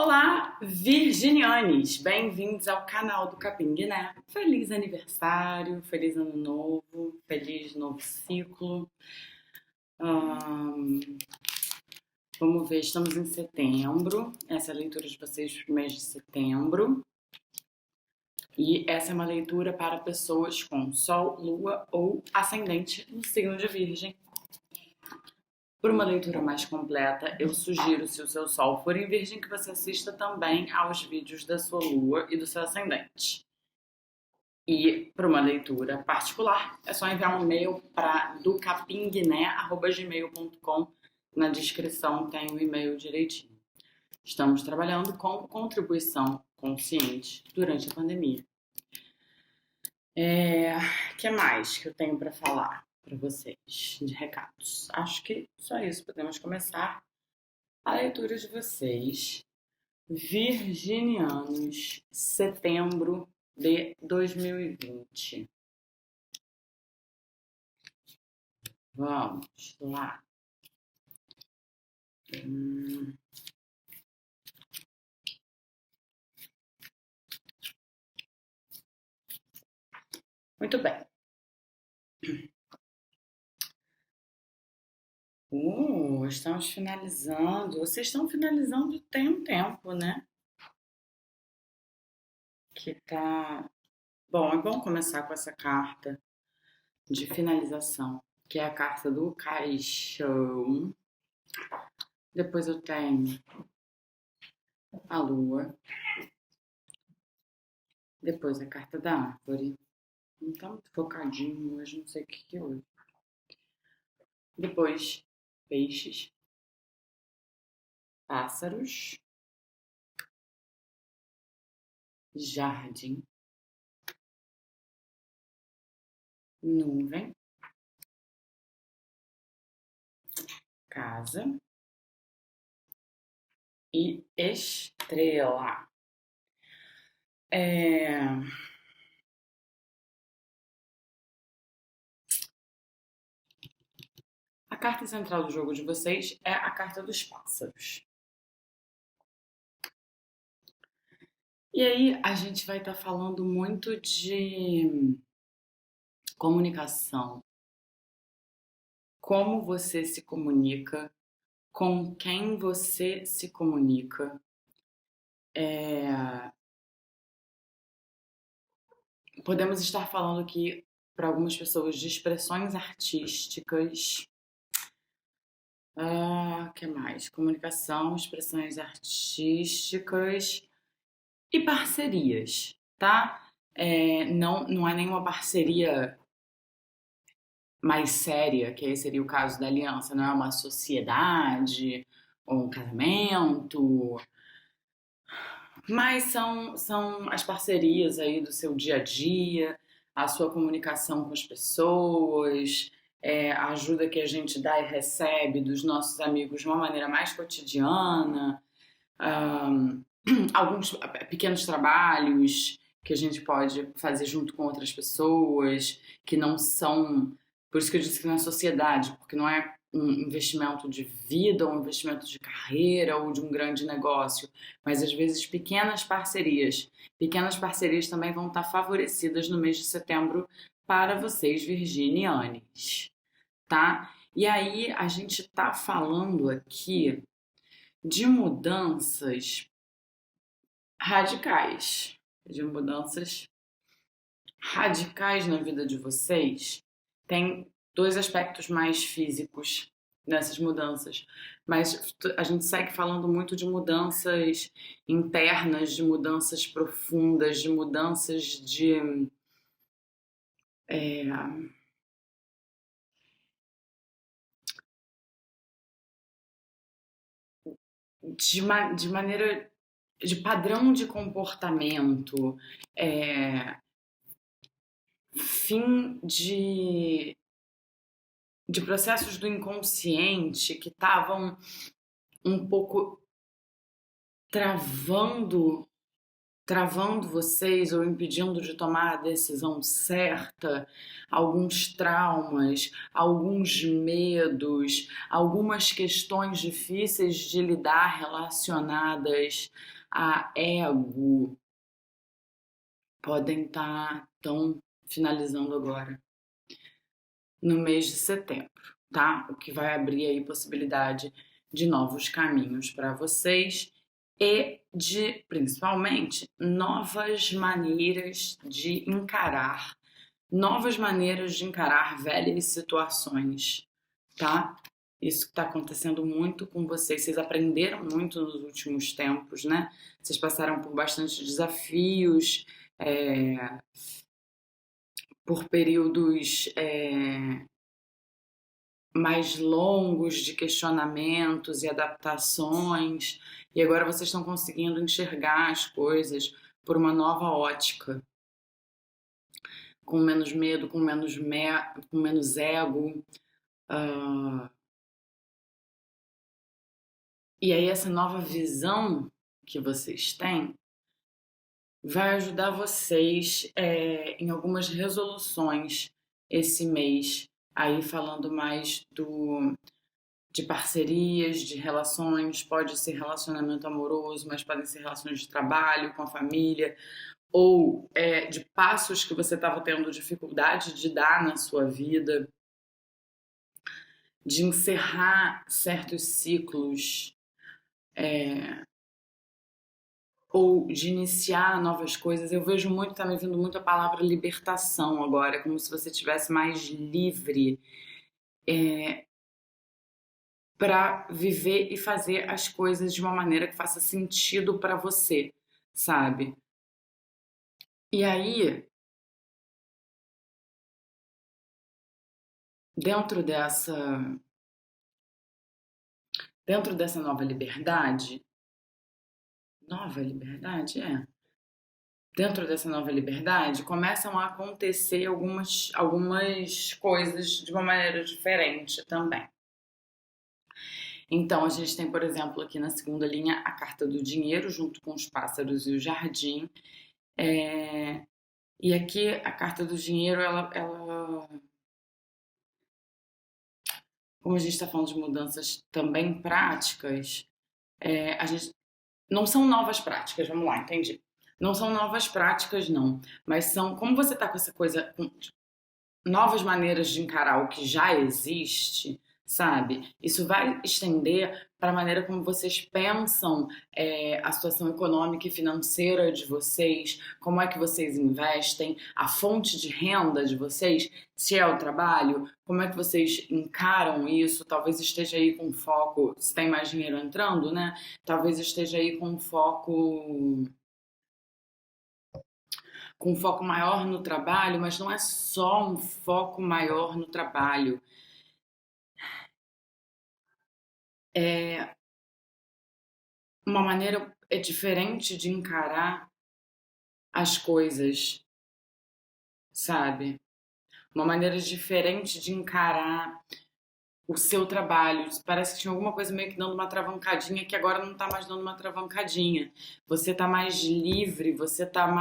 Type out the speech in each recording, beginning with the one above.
Olá, virginianes! Bem-vindos ao canal do Capim Guiné. Feliz aniversário, feliz ano novo, feliz novo ciclo. Ahn, Vamos ver, estamos em setembro. Essa é a leitura de vocês pro mês de setembro. E essa é uma leitura para pessoas com Sol, Lua ou Ascendente no signo de Virgem. Por uma leitura mais completa, eu sugiro, se o seu Sol for em Virgem, que você assista também aos vídeos da sua Lua e do seu Ascendente. E para uma leitura particular, é só enviar um e-mail para ducapinguiné@gmail.com. Na descrição tem o e-mail direitinho. Estamos trabalhando com contribuição consciente durante a pandemia. Que mais que eu tenho para falar para vocês de recados? Acho que só isso. Podemos começar a leitura de vocês. Virginianos, setembro de 2020. Vamos lá. Muito bem. Estamos finalizando. Vocês estão finalizando tem um tempo, né? Que tá. Bom, é bom começar com essa carta de finalização, que é a carta do caixão. Depois eu tenho a lua. Depois a carta da árvore. Não tá muito focadinho hoje, não sei o que é hoje. Depois, peixes, pássaros, jardim, nuvem, casa e estrela. A carta central do jogo de vocês é a carta dos pássaros. E aí a gente vai estar falando muito de comunicação. Como você se comunica, com quem você se comunica. Podemos estar falando aqui para algumas pessoas de expressões artísticas. Que mais? Comunicação, expressões artísticas e parcerias, tá? Não é nenhuma parceria mais séria, que aí seria o caso da aliança, não é uma sociedade ou um casamento, mas são as parcerias aí do seu dia a dia, a sua comunicação com as pessoas, a ajuda que a gente dá e recebe dos nossos amigos de uma maneira mais cotidiana, alguns pequenos trabalhos que a gente pode fazer junto com outras pessoas, que não são. Por isso que eu disse que não é sociedade, porque não é um investimento de vida, ou um investimento de carreira, ou de um grande negócio, mas às vezes pequenas parcerias. Pequenas parcerias também vão estar favorecidas no mês de setembro para vocês, virginianes, tá? E aí a gente tá falando aqui de mudanças radicais, de mudanças radicais na vida de vocês. Tem dois aspectos mais físicos nessas mudanças, mas a gente segue falando muito de mudanças internas, de mudanças profundas, de mudanças é, de maneira de padrão de comportamento, fim de processos do inconsciente que estavam um pouco travando travando vocês ou impedindo de tomar a decisão certa, alguns traumas, alguns medos, algumas questões difíceis de lidar relacionadas a ego, podem estão finalizando agora, no mês de setembro, tá? O que vai abrir aí possibilidade de novos caminhos para vocês e de, principalmente, novas maneiras de encarar, velhas situações, tá? Isso que está acontecendo muito com vocês. Vocês aprenderam muito nos últimos tempos, né? Vocês passaram por bastante desafios, por períodos mais longos de questionamentos e adaptações, e agora vocês estão conseguindo enxergar as coisas por uma nova ótica, com menos medo, com menos ego. E aí essa nova visão que vocês têm vai ajudar vocês em algumas resoluções esse mês, aí falando mais de parcerias, de relações, pode ser relacionamento amoroso, mas podem ser relações de trabalho, com a família, ou de passos que você estava tendo dificuldade de dar na sua vida, de encerrar certos ciclos, ou de iniciar novas coisas. Eu vejo muito, tá me vindo muito a palavra libertação agora, como se você estivesse mais livre para viver e fazer as coisas de uma maneira que faça sentido para você, sabe? E aí, dentro dessa nova liberdade, dentro dessa nova liberdade, começam a acontecer algumas coisas de uma maneira diferente também. Então, a gente tem, por exemplo, aqui na segunda linha, a carta do dinheiro, junto com os pássaros e o jardim. E aqui, a carta do dinheiro, ela como a gente está falando de mudanças também práticas, a gente não são novas práticas, vamos lá, entendi. Não são novas práticas, não, mas são, como você está com essa coisa, com novas maneiras de encarar o que já existe, sabe? Isso vai estender para a maneira como vocês pensam a situação econômica e financeira de vocês, como é que vocês investem, a fonte de renda de vocês, se é o trabalho, como é que vocês encaram isso, talvez esteja aí com foco, se tem mais dinheiro entrando, né? Talvez esteja aí com um foco maior no trabalho, mas não é só um foco maior no trabalho. É uma maneira diferente de encarar as coisas, sabe? Uma maneira diferente de encarar o seu trabalho. Parece que tinha alguma coisa meio que dando uma travancadinha que agora não tá mais dando uma travancadinha. Você tá mais livre, você tá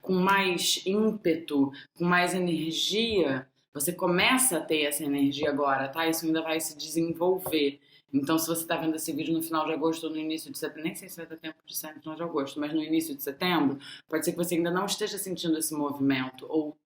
com mais ímpeto, com mais energia. Você começa a ter essa energia agora, tá? Isso ainda vai se desenvolver. Então, se você tá vendo esse vídeo no final de agosto ou no início de setembro, nem sei se vai dar tempo de sair no final de agosto, mas no início de setembro, pode ser que você ainda não esteja sentindo esse movimento, ou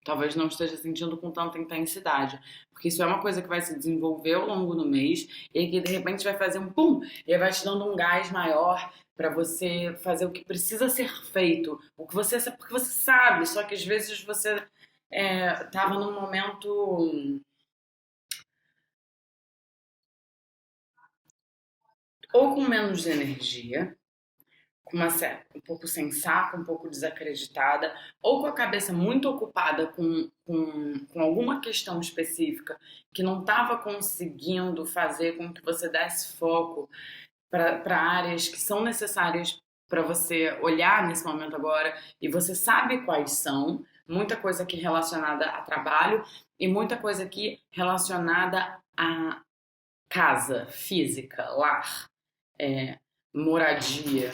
talvez não esteja sentindo com tanta intensidade, porque isso é uma coisa que vai se desenvolver ao longo do mês e que de repente vai fazer um pum, e vai te dando um gás maior para você fazer o que precisa ser feito, porque você sabe, só que às vezes você tava num momento ou com menos energia, um pouco sem saco, um pouco desacreditada, ou com a cabeça muito ocupada com alguma questão específica que não estava conseguindo fazer com que você desse foco para áreas que são necessárias para você olhar nesse momento agora, e você sabe quais são, muita coisa aqui relacionada a trabalho e muita coisa aqui relacionada a casa, física, lar. moradia.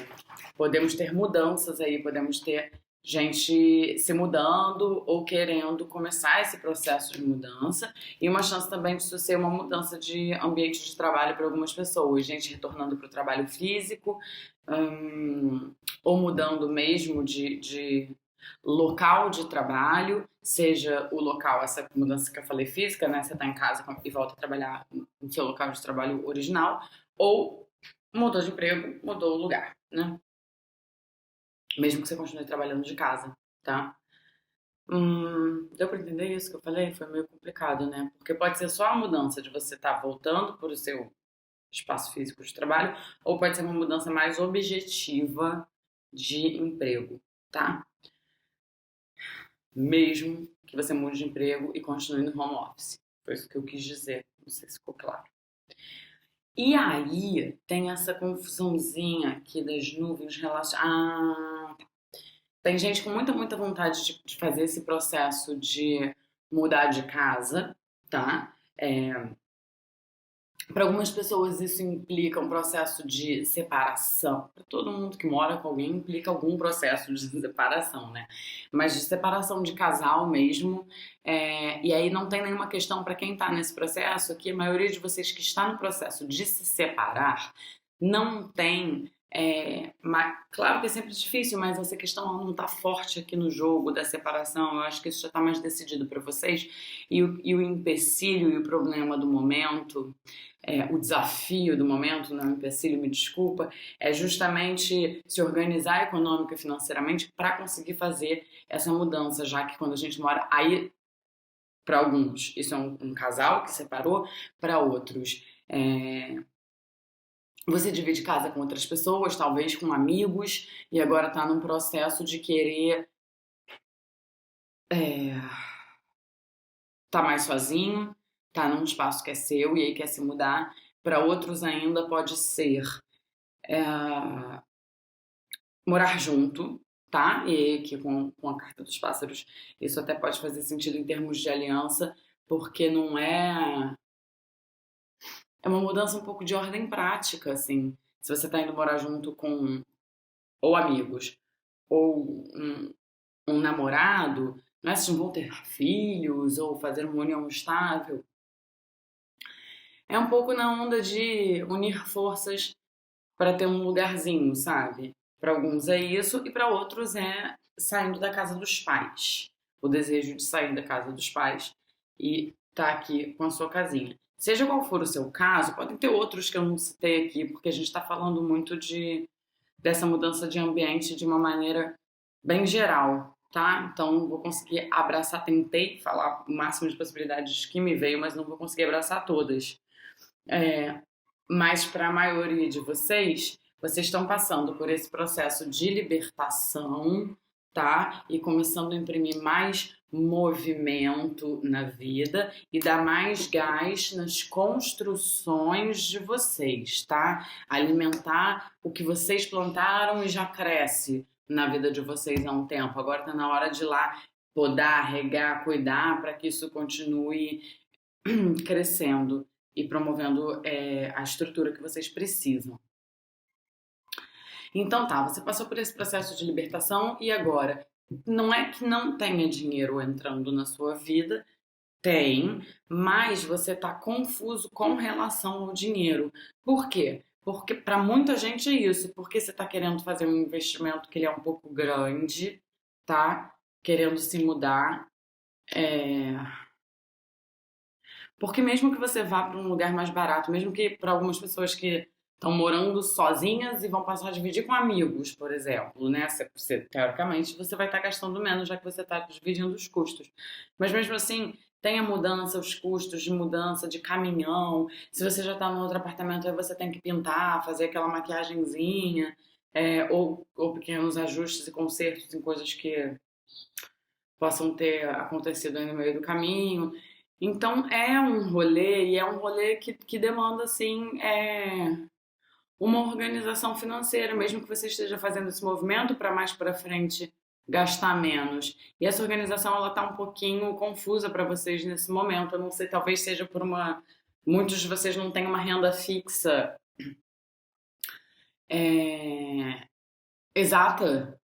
Podemos ter mudanças aí, podemos ter gente se mudando ou querendo começar esse processo de mudança, e uma chance também de isso ser uma mudança de ambiente de trabalho para algumas pessoas, gente retornando para o trabalho físico, ou mudando mesmo de local de trabalho, seja o local, essa mudança que eu falei física, né? Você está em casa e volta a trabalhar no seu local de trabalho original, ou mudou de emprego, mudou o lugar, né? Mesmo que você continue trabalhando de casa, tá? Deu pra entender isso que eu falei? Foi meio complicado, né? Porque pode ser só a mudança de você estar voltando para o seu espaço físico de trabalho, ou pode ser uma mudança mais objetiva de emprego, tá? Mesmo que você mude de emprego e continue no home office. Foi isso que eu quis dizer, não sei se ficou claro. E aí tem essa confusãozinha aqui das nuvens relacionadas. Tem gente com muita vontade de fazer esse processo de mudar de casa, tá? Para algumas pessoas isso implica um processo de separação. Para todo mundo que mora com alguém implica algum processo de separação, né? Mas de separação de casal mesmo. E aí não tem nenhuma questão para quem está nesse processo, que a maioria de vocês que está no processo de se separar não tem. Claro que é sempre difícil, mas essa questão não está forte aqui no jogo da separação. Eu acho que isso já está mais decidido para vocês. E o empecilho e o problema do momento, o desafio do momento, não empecilho, me desculpa, é justamente se organizar econômica e financeiramente para conseguir fazer essa mudança, já que quando a gente mora aí, para alguns, isso é um casal que separou, para outros, você divide casa com outras pessoas, talvez com amigos, e agora está num processo de querer tá mais sozinho, tá num espaço que é seu e aí quer se mudar. Para outros ainda pode ser morar junto, tá? E aqui com a carta dos pássaros isso até pode fazer sentido em termos de aliança, porque não é uma mudança um pouco de ordem prática, assim. Se você tá indo morar junto com ou amigos ou um namorado, não é? Vocês não vão ter filhos ou fazer uma união estável. É um pouco na onda de unir forças para ter um lugarzinho, sabe? Para alguns é isso e para outros é saindo da casa dos pais. O desejo de sair da casa dos pais e estar aqui com a sua casinha. Seja qual for o seu caso, podem ter outros que eu não citei aqui, porque a gente está falando muito dessa mudança de ambiente de uma maneira bem geral, tá? Então não vou conseguir abraçar, tentei falar o máximo de possibilidades que me veio, mas não vou conseguir abraçar todas. Mas para a maioria de vocês, vocês estão passando por esse processo de libertação, tá? E começando a imprimir mais movimento na vida e dar mais gás nas construções de vocês, tá? Alimentar o que vocês plantaram e já cresce na vida de vocês há um tempo. Agora está na hora de ir lá podar, regar, cuidar para que isso continue crescendo e promovendo a estrutura que vocês precisam. Então tá, você passou por esse processo de libertação e agora, não é que não tenha dinheiro entrando na sua vida, tem, mas você tá confuso com relação ao dinheiro. Por quê? Porque para muita gente é isso, porque você tá querendo fazer um investimento que ele é um pouco grande, tá? Querendo se mudar, porque mesmo que você vá para um lugar mais barato, mesmo que para algumas pessoas que estão morando sozinhas e vão passar a dividir com amigos, por exemplo, né? Teoricamente, você vai estar gastando menos, já que você está dividindo os custos. Mas mesmo assim, tem a mudança, os custos de mudança, de caminhão. Se você já está num outro apartamento, aí você tem que pintar, fazer aquela maquiagenzinha, ou pequenos ajustes e consertos em coisas que possam ter acontecido aí no meio do caminho. Então é um rolê, e é um rolê que demanda, assim, uma organização financeira, mesmo que você esteja fazendo esse movimento para mais para frente gastar menos. E essa organização, ela tá um pouquinho confusa para vocês nesse momento. Eu não sei, talvez seja por muitos de vocês não têm uma renda fixa é, exata.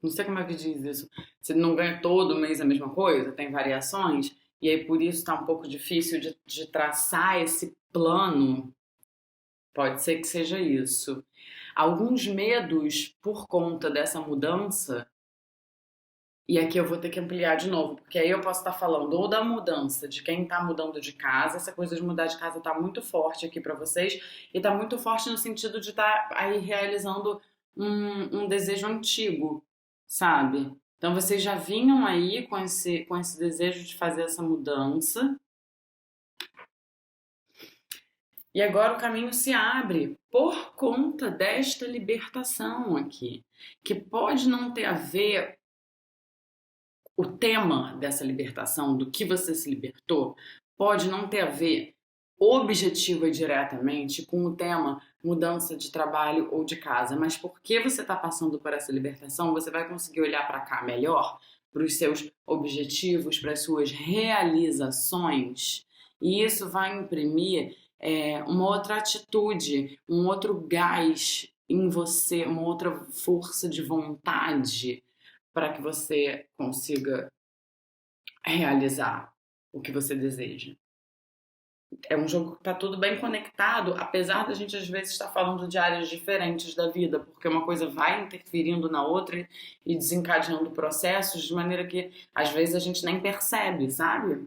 Não sei como é que diz isso. Você não ganha todo mês a mesma coisa, tem variações, e aí por isso está um pouco difícil de traçar esse plano. Pode ser que seja isso. Alguns medos por conta dessa mudança, e aqui eu vou ter que ampliar de novo, porque aí eu posso estar falando ou da mudança de quem está mudando de casa, essa coisa de mudar de casa está muito forte aqui para vocês, e está muito forte no sentido de estar aí realizando um desejo antigo, sabe? Então vocês já vinham aí com esse desejo de fazer essa mudança, e agora o caminho se abre por conta desta libertação aqui, que pode não ter a ver o tema dessa libertação, do que você se libertou, pode não ter a ver objetiva e diretamente com o tema mudança de trabalho ou de casa, mas porque você está passando por essa libertação, você vai conseguir olhar para cá melhor, para os seus objetivos, para as suas realizações, e isso vai imprimir uma outra atitude, um outro gás em você, uma outra força de vontade para que você consiga realizar o que você deseja. É um jogo que está tudo bem conectado, apesar da gente às vezes estar falando de áreas diferentes da vida, porque uma coisa vai interferindo na outra e desencadeando processos de maneira que às vezes a gente nem percebe, sabe?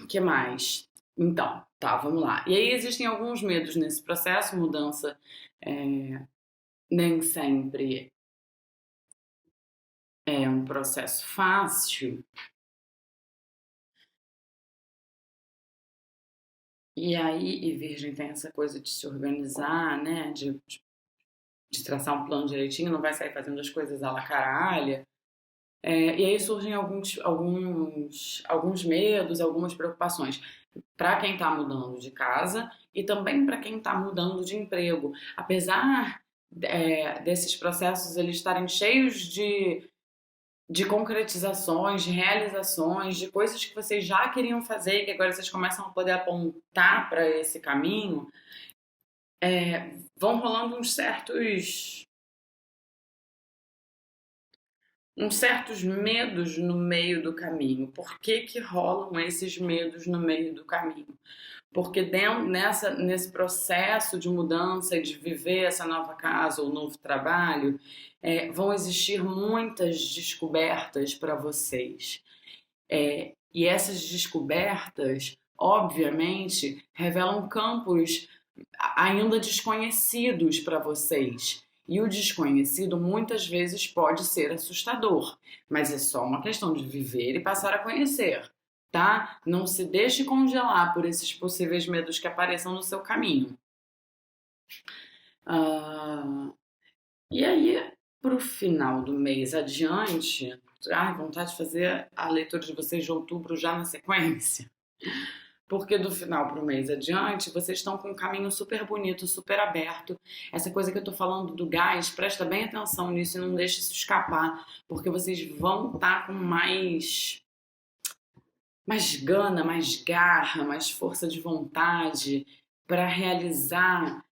Que mais? Então, tá, vamos lá. E aí existem alguns medos nesse processo, mudança nem sempre é um processo fácil. E aí, e Virgem tem essa coisa de se organizar, né? De traçar um plano direitinho, não vai sair fazendo as coisas à la caralho. E aí surgem alguns medos, algumas preocupações para quem está mudando de casa e também para quem está mudando de emprego. Apesar desses processos eles estarem cheios de concretizações, de realizações, de coisas que vocês já queriam fazer e que agora vocês começam a poder apontar para esse caminho, vão rolando uns certos medos no meio do caminho. Por que que rolam esses medos no meio do caminho? Porque nesse processo de mudança e de viver essa nova casa ou novo trabalho, vão existir muitas descobertas para vocês. E essas descobertas, obviamente, revelam campos ainda desconhecidos para vocês. E o desconhecido muitas vezes pode ser assustador, mas é só uma questão de viver e passar a conhecer, tá? Não se deixe congelar por esses possíveis medos que apareçam no seu caminho. Ah, e aí, pro final do mês adiante, vontade de fazer a leitura de vocês de outubro já na sequência. Porque do final para o mês adiante, vocês estão com um caminho super bonito, super aberto. Essa coisa que eu tô falando do gás, presta bem atenção nisso e não deixe isso escapar, porque vocês vão estar com mais gana, mais garra, mais força de vontade para realizar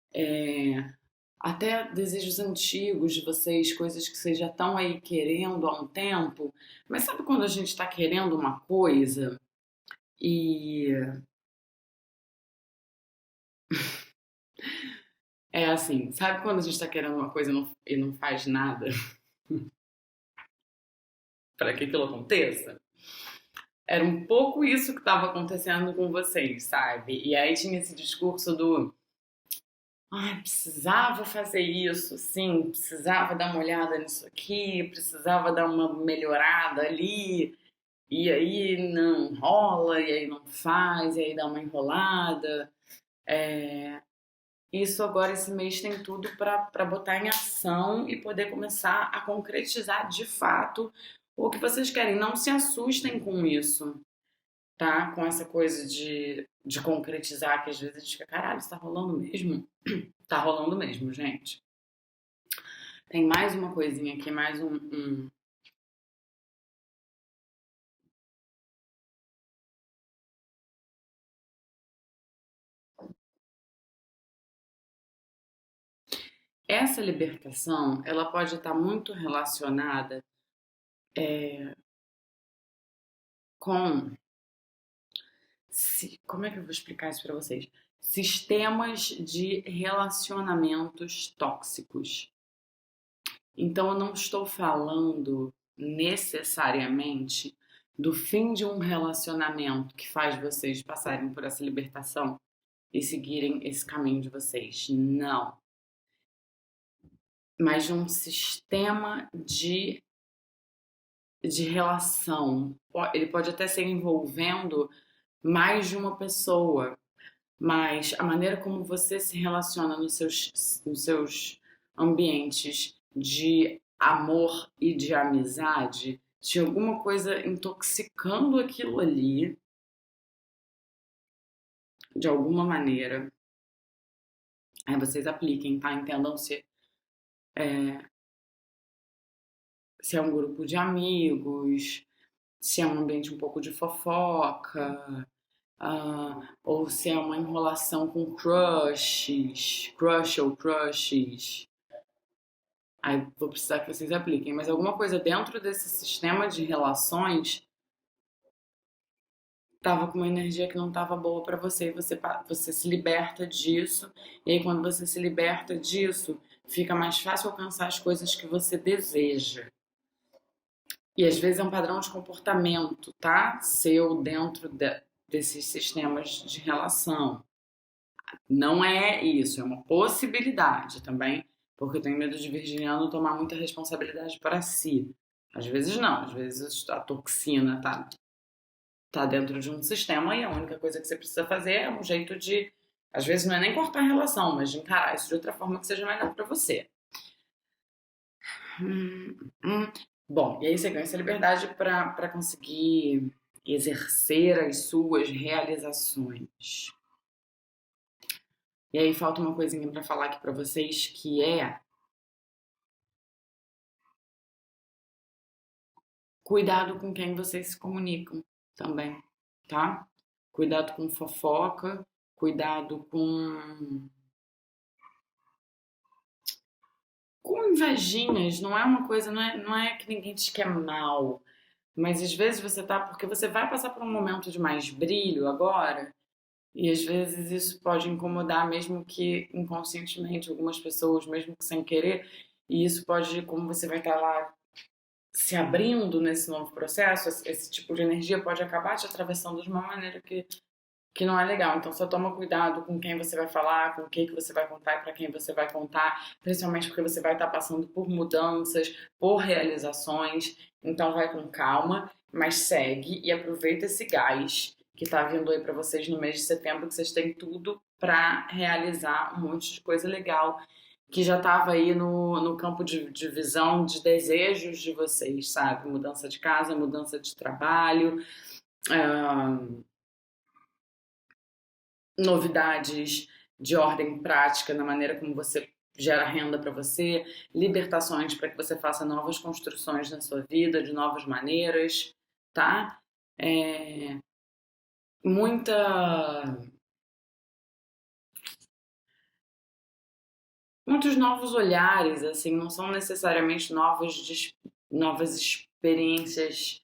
até desejos antigos de vocês, coisas que vocês já estão aí querendo há um tempo. Mas sabe quando a gente está querendo uma coisa e é assim, sabe quando a gente tá querendo uma coisa e não faz nada para que aquilo aconteça? Era um pouco isso que estava acontecendo com vocês, sabe? E aí tinha esse discurso do ai, precisava fazer isso, sim, precisava dar uma olhada nisso aqui, precisava dar uma melhorada ali, e aí não rola, e aí não faz, e aí dá uma enrolada. Isso agora, esse mês, tem tudo para botar em ação e poder começar a concretizar de fato o que vocês querem. Não se assustem com isso, tá? Com essa coisa de concretizar, que às vezes a gente fica, caralho, isso tá rolando mesmo? Tá rolando mesmo, gente. Tem mais uma coisinha aqui, mais um. Essa libertação, ela pode estar muito relacionada com, como é que eu vou explicar isso para vocês? Sistemas de relacionamentos tóxicos. Então, eu não estou falando necessariamente do fim de um relacionamento que faz vocês passarem por essa libertação e seguirem esse caminho de vocês. Não. Mas de um sistema de relação. Ele pode até ser envolvendo mais de uma pessoa, mas a maneira como você se relaciona nos seus ambientes de amor e de amizade, tinha alguma coisa intoxicando aquilo ali, de alguma maneira. Aí vocês apliquem, tá? Entendam se é um grupo de amigos, se é um ambiente um pouco de fofoca, ou se é uma enrolação com crush ou crushes. Aí vou precisar que vocês apliquem. Mas alguma coisa dentro desse sistema de relações tava com uma energia que não tava boa para você. Você se liberta disso. E aí, quando você se liberta disso, fica mais fácil alcançar as coisas que você deseja. E às vezes é um padrão de comportamento, tá? Seu dentro desses sistemas de relação. Não é isso, é uma possibilidade também, porque eu tenho medo de virginiano tomar muita responsabilidade para si. Às vezes não, às vezes a toxina tá dentro de um sistema e a única coisa que você precisa fazer é um jeito de, às vezes não é nem cortar a relação, mas de encarar isso de outra forma que seja melhor para você. Bom, e aí você ganha essa liberdade para conseguir exercer as suas realizações. E aí falta uma coisinha para falar aqui para vocês, que é cuidado com quem vocês se comunicam também, tá? Cuidado com fofoca, cuidado com invejinhas, não é uma coisa, não é que ninguém te quer mal, mas às vezes você tá, porque você vai passar por um momento de mais brilho agora, e às vezes isso pode incomodar, mesmo que inconscientemente, algumas pessoas, mesmo que sem querer, e isso pode, como você vai estar lá se abrindo nesse novo processo, esse tipo de energia pode acabar te atravessando de uma maneira que não é legal. Então só toma cuidado com quem você vai falar, com o que você vai contar e para quem você vai contar, principalmente porque você vai estar passando por mudanças, por realizações. Então vai com calma, mas segue e aproveita esse gás que tá vindo aí para vocês no mês de setembro, que vocês têm tudo para realizar um monte de coisa legal que já estava aí no campo de visão, de desejos de vocês, sabe? Mudança de casa, mudança de trabalho, ah, novidades de ordem prática na maneira como você gera renda para você, libertações para que você faça novas construções na sua vida de novas maneiras, tá? É, muita, muitos novos olhares, assim, não são necessariamente novas experiências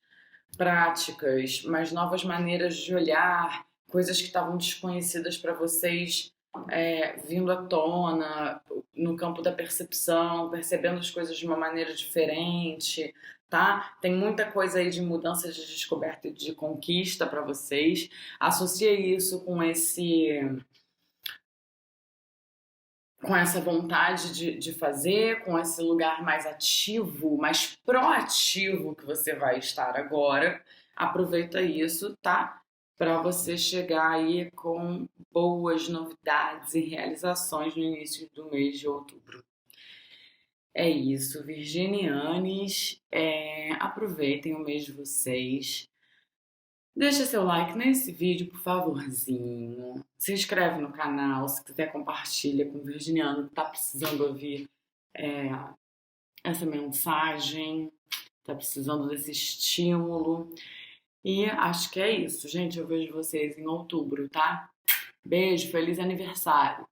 práticas, mas novas maneiras de olhar, coisas que estavam desconhecidas para vocês, vindo à tona, no campo da percepção, percebendo as coisas de uma maneira diferente, tá? Tem muita coisa aí de mudança, de descoberta e de conquista para vocês. Associa isso com essa vontade de fazer, com esse lugar mais ativo, mais proativo que você vai estar agora. Aproveita isso, tá? Para você chegar aí com boas novidades e realizações no início do mês de outubro. É isso, virginianes. Aproveitem o mês de vocês. Deixa seu like nesse vídeo, por favorzinho. Se inscreve no canal, se quiser compartilha com o virginiano que tá precisando ouvir é, essa mensagem, tá precisando desse estímulo. E acho que é isso, gente. Eu vejo vocês em outubro, tá? Beijo, feliz aniversário!